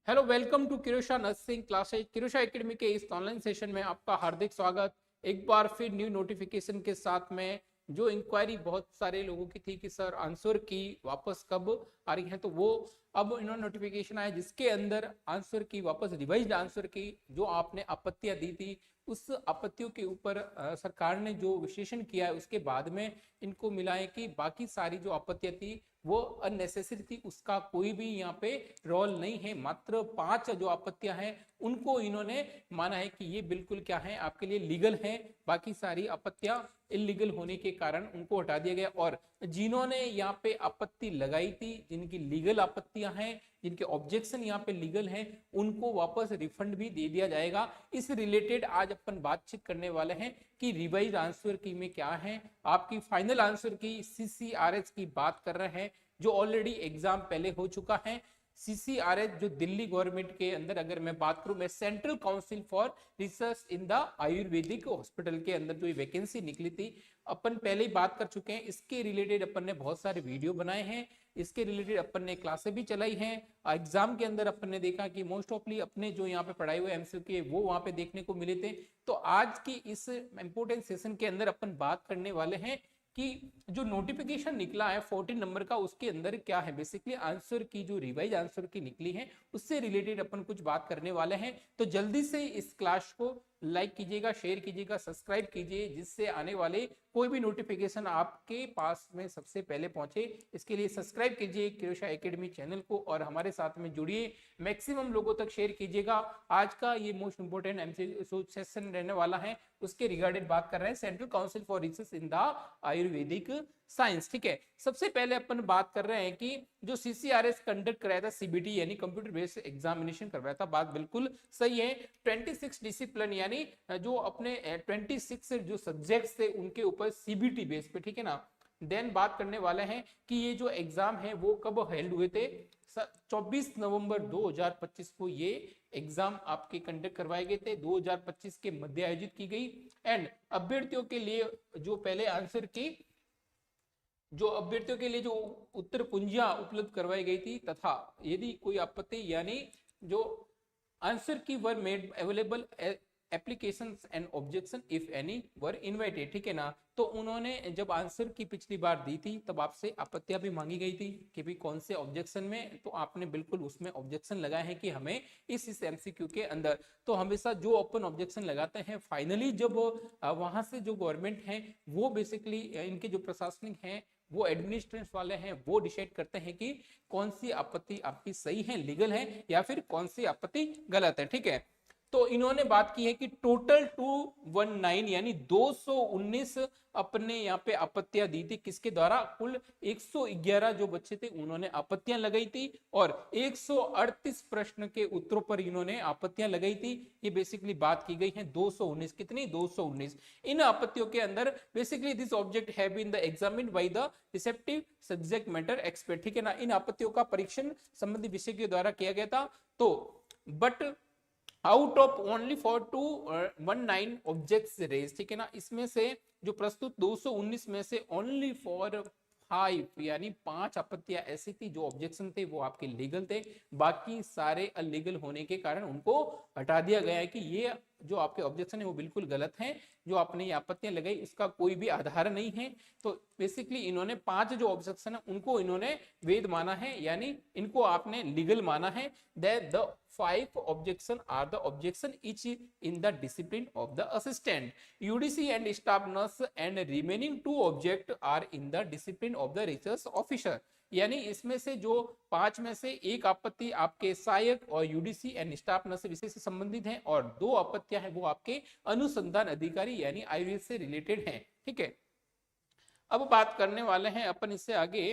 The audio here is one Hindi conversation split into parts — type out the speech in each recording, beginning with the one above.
Hello, welcome to Kirosha nursing classes. Kirosha academy के इस ऑनलाइन सेशन में आपका हार्दिक स्वागत। एक बार फिर न्यू नोटिफिकेशन के साथ में जो इंक्वायरी बहुत सारे लोगों की थी कि सर आंसर की वापस कब आ रही है, तो वो अब इन्होंने नोटिफिकेशन आया जिसके अंदर आंसर की वापस रिवाइज्ड आंसर की जो आपने आपत्तियां दी थी उस आपत्तियों के ऊपर सरकार ने जो विश्लेषण किया है उसके बाद में इनको मिला है कि बाकी सारी जो आपत्तियां थी वो अननेसेसरी थी, उसका कोई भी यहाँ पे रोल नहीं है। मात्र 5 जो आपत्तियां हैं उनको इन्होंने माना है कि ये बिल्कुल क्या है, आपके लिए लीगल है। बाकी सारी आपत्तियां इलीगल होने के कारण उनको हटा दिया गया। और जिन्होंने यहाँ पे आपत्ति लगाई थी, जिनकी लीगल आपत्तियां हैं, जिनके ऑब्जेक्शन यहाँ पे लीगल हैं, उनको वापस रिफंड भी दे दिया जाएगा। इस रिलेटेड आज अपन बातचीत करने वाले हैं कि रिवाइज आंसर की में क्या है, आपकी फाइनल आंसर की सीसीआरएच की बात कर रहे हैं जो ऑलरेडी एग्जाम पहले हो चुका है। सीसीआरएच जो दिल्ली गवर्नमेंट के अंदर, अगर मैं बात करूं, मैं central council for research in the Ayurvedic hospital के अंदर जो वैकेंसी निकली थी अपन पहले ही बात कर चुके हैं। इसके रिलेटेड अपन ने बहुत सारे वीडियो बनाए हैं, इसके रिलेटेड अपन ने क्लासें भी चलाई हैं। एग्जाम के अंदर अपन ने देखा कि मोस्ट ऑफली अपने जो यहाँ पे पढ़ाए हुए एमसीक्यू वो वहां पे देखने को मिले थे। तो आज की इस इंपोर्टेंट सेशन के अंदर अपन बात करने वाले हैं कि जो नोटिफिकेशन निकला है 14 नंबर का, उसके अंदर क्या है। बेसिकली आंसर की जो रिवाइज आंसर की निकली है उससे रिलेटेड अपन कुछ बात करने वाले हैं। तो जल्दी से इस क्लास को लाइक कीजिएगा, शेयर कीजिएगा, सब्सक्राइब कीजिए, जिससे आने वाले कोई भी नोटिफिकेशन आपके पास में सबसे पहले पहुंचे। इसके लिए सब्सक्राइब कीजिए किरोशा एकेडमी चैनल को और हमारे साथ में जुड़िए, मैक्सिमम लोगों तक शेयर कीजिएगा। आज का ये मोस्ट इंपोर्टेंट एमसीक्यू सेशन रहने वाला है, उसके रिगार्डेड बात कर रहे हैं central council for research in the Ayurvedic science. ठीक है, सबसे पहले अपन बात कर रहे हैं कि जो सीसीआरएस कंडक्ट कराया था, सीबीटी यानी कंप्यूटर बेस्ड एग्जामिनेशन करवाया था, बात बिल्कुल सही है। 26 डिसिप्लिन यानी जो अपने 26 जो सब्जेक्ट्स थे उनके ऊपर सीबीटी बेस पे, ठीक है ना। देन बात करने वाले हैं कि ये जो एग्जाम है वो कब हेल्ड हुए थे। 24 नवंबर 2025 को ये एग्जाम आपके कंडक्ट करवाए गए थे, 2025 के मध्य आयोजित की गई। एंड अभ्यर्थियों के लिए जो पहले आंसर की जो अभ्यर्थियों के लिए जो उत्तर कुंजियां उपलब्ध करवाई गई थी, तथा यदि कोई आपत्ति यानी जो आंसर की were made available applications and objection if any were invited, ठीक है ना। तो उन्होंने जब आंसर की पिछली बार दी थी तब आपसे आपत्तियां भी मांगी गई थी कि भाई कौन से ऑब्जेक्शन में, तो आपने बिल्कुल उसमें ऑब्जेक्शन लगाए हैं कि हमें इस एमसीक्यू के अंदर। तो हमेशा जो ओपन ऑब्जेक्शन लगाते हैं, फाइनली जब वहां से जो गवर्नमेंट है वो बेसिकली इनके जो प्रशासनिक है, वो एडमिनिस्ट्रेशन वाले हैं, वो डिसाइड करते हैं कि कौन सी आपत्ति आपकी सही है, लीगल है, या फिर कौन सी आपत्ति गलत है। ठीक है, तो इन्होंने बात की है कि टोटल 219 यानी 219 अपने यहाँ पे आपत्तियां दी थी। किसके द्वारा? कुल 111 जो बच्चे थे उन्होंने आपत्तियां लगाई थी और 138 प्रश्न के उत्तरों पर इन्होंने आपत्तियां लगाई थी। ये बेसिकली बात की गई है 219, कितनी? 219। इन आपत्तियों के अंदर basically this object have been the examined by the respective subject matter expert, ठीक है ना। इन आपत्तियों का परीक्षण संबंधित विषय के द्वारा किया गया था। तो but out of only for 219 objects raise, ठीक है ना, इसमें से जो प्रस्तुत 219 में से ओनली फॉर 5 यानी 5 आपत्तियां ऐसी थी जो ऑब्जेक्शन थे वो आपके लीगल थे, बाकी सारे अलीगल होने के कारण उनको हटा दिया गया है कि ये जो आपके ऑब्जेक्शन है वो बिल्कुल गलत है, जो आपने ये आपत्तियां लगाई उसका कोई भी आधार नहीं है। तो बेसिकली इन्होंने 5 जो ऑब्जेक्शन है उनको इन्होंने वैध माना है, यानी इनको आपने लीगल माना है। That the 5 objection are the objection each in the discipline of the assistant, UDC and staff nurse, and remaining 2 object are in the discipline of the research officer। यानी इसमें से जो 5 में से एक आपत्ति आपके सहायक और यूडीसी एंड स्टाफ नर्स विषय से संबंधित है और 2 आपत्तियां हैं वो आपके अनुसंधान अधिकारी यानी आयुर्वेद से रिलेटेड हैं। ठीक है, अब बात करने वाले हैं अपन इससे आगे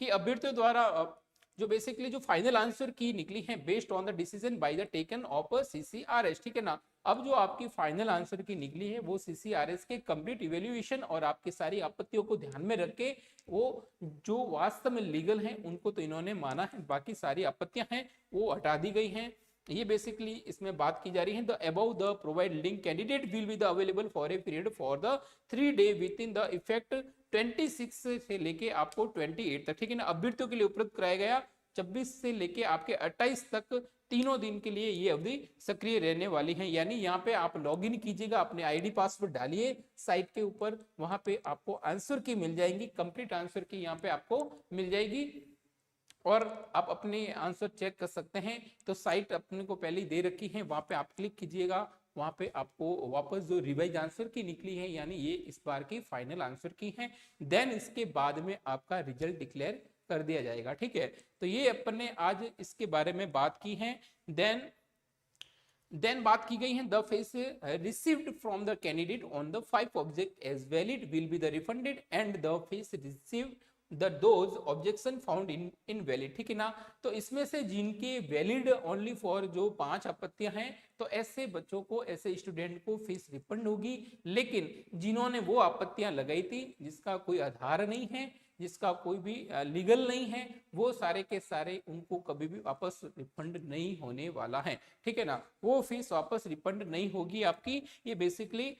कि अभ्यर्थियों द्वारा जो बेसिकली जो फाइनल आंसर की निकली है based on the decision by the taken of CCRS, ठीक है ना। अब जो आपकी फाइनल आंसर की निकली है वो सीसीआरएस के कंप्लीट इवेल्युएशन और आपकी सारी आपत्तियों को ध्यान में रख के वो जो वास्तव में लीगल हैं उनको तो इन्होंने माना है, बाकी सारी आपत्तियां हैं वो हटा दी गई हैं। ये बेसिकली इसमें बात की जा रही है। The above the provide link candidate will be the available for a period for the 3 day with in the effect 26 से लेके आपको 28 तक, ठीक है ना। अभ्यर्थियों के लिए उपलब्ध कराया गया 26 से लेके आपके 28 तक तीनों दिन के लिए ये अवधि सक्रिय रहने वाली है। यानी यहाँ पे आप लॉगिन कीजिएगा, अपने आईडी पासवर्ड डालिए साइट के ऊपर, वहां पे आपको आंसर की मिल जाएगी, कंप्लीट आंसर की यहाँ पे आपको मिल जाएगी और आप अपने आंसर चेक कर सकते हैं। तो साइट अपने को पहले ही दे रखी है, वहां पे आप क्लिक कीजिएगा, वहां पे आपको वापस जो रिवाइज आंसर की निकली है यानी ये इस बार की फाइनल आंसर की है, देन इसके बाद में आपका रिजल्ट डिक्लेयर कर दिया जाएगा। ठीक है, तो ये अपन ने आज इसके बारे में बात की है। देन बात की गई है the fees received from the candidate on the 5 object as valid will be the refunded and the fees received the those objection found invalid. ठीक है ना, तो इसमें से जिनके वैलिड ओनली फॉर जो 5 आपत्तियां हैं, तो ऐसे बच्चों को, ऐसे स्टूडेंट को फीस रिफंड होगी। लेकिन जिन्होंने वो आपत्तियां लगाई थी जिसका कोई आधार नहीं है, जिसका कोई भी लीगल नहीं है, वो सारे के सारे उनको कभी भी वापस रिफंड नहीं होने वाला है। ठीक है ना, वो फीस वापस रिफंड नहीं होगी आपकी। ये बेसिकली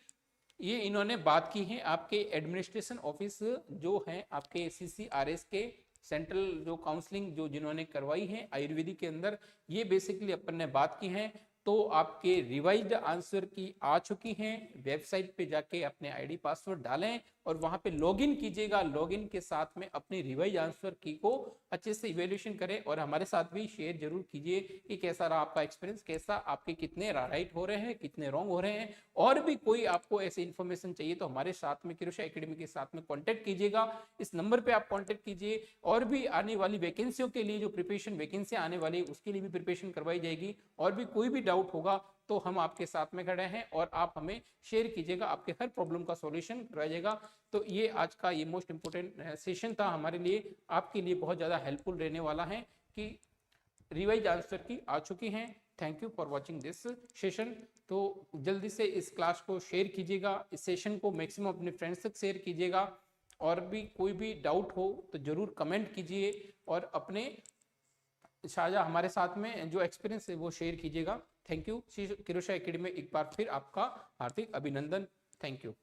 ये इन्होंने बात की है आपके एडमिनिस्ट्रेशन ऑफिस जो है आपके CCRS के सेंट्रल जो काउंसलिंग जो जिन्होंने करवाई है आयुर्वेदिक के अंदर, ये बेसिकली अपन ने बात की है। तो आपके रिवाइज्ड आंसर की आ चुकी हैं, वेबसाइट पे जाके अपने आईडी पासवर्ड डालें और वहां पे लॉगिन कीजिएगा। लॉगिन के साथ में अपनी रिवाइज आंसर की को अच्छे से इवेल्यूशन करें और हमारे साथ भी शेयर जरूर कीजिए कि कैसा रहा आपका एक्सपीरियंस, कैसा आपके कितने राइट हो रहे हैं, कितने रॉन्ग हो रहे हैं। और भी कोई आपको ऐसी इन्फॉर्मेशन चाहिए तो हमारे साथ में किरोशा एकेडमी के साथ में कॉन्टेक्ट कीजिएगा, इस नंबर पे आप कॉन्टेक्ट कीजिए। और भी आने वाली वैकेंसियों के लिए जो प्रिपरेशन वैकेंसी आने वाली उसके लिए भी प्रिपरेशन करवाई जाएगी। और भी कोई भी डाउट होगा तो हम आपके साथ में खड़े हैं और आप हमें शेयर कीजिएगा, आपके हर प्रॉब्लम का सॉल्यूशन करवाया जाएगा। तो ये आज का ये मोस्ट इंपोर्टेंट सेशन था हमारे लिए, आपके लिए बहुत ज़्यादा हेल्पफुल रहने वाला है कि रिवाइज आंसर की आ चुकी हैं। Thank you for watching this session. तो जल्दी से इस क्लास को शेयर कीजिएगा, इस सेशन को मैक्सिमम अपने फ्रेंड्स तक शेयर कीजिएगा। और भी कोई भी डाउट हो तो जरूर कमेंट कीजिए और अपने साझा हमारे साथ में जो एक्सपीरियंस है वो शेयर कीजिएगा। Thank you. किरोशा एकेडमी में एक बार फिर आपका हार्दिक अभिनंदन। Thank you.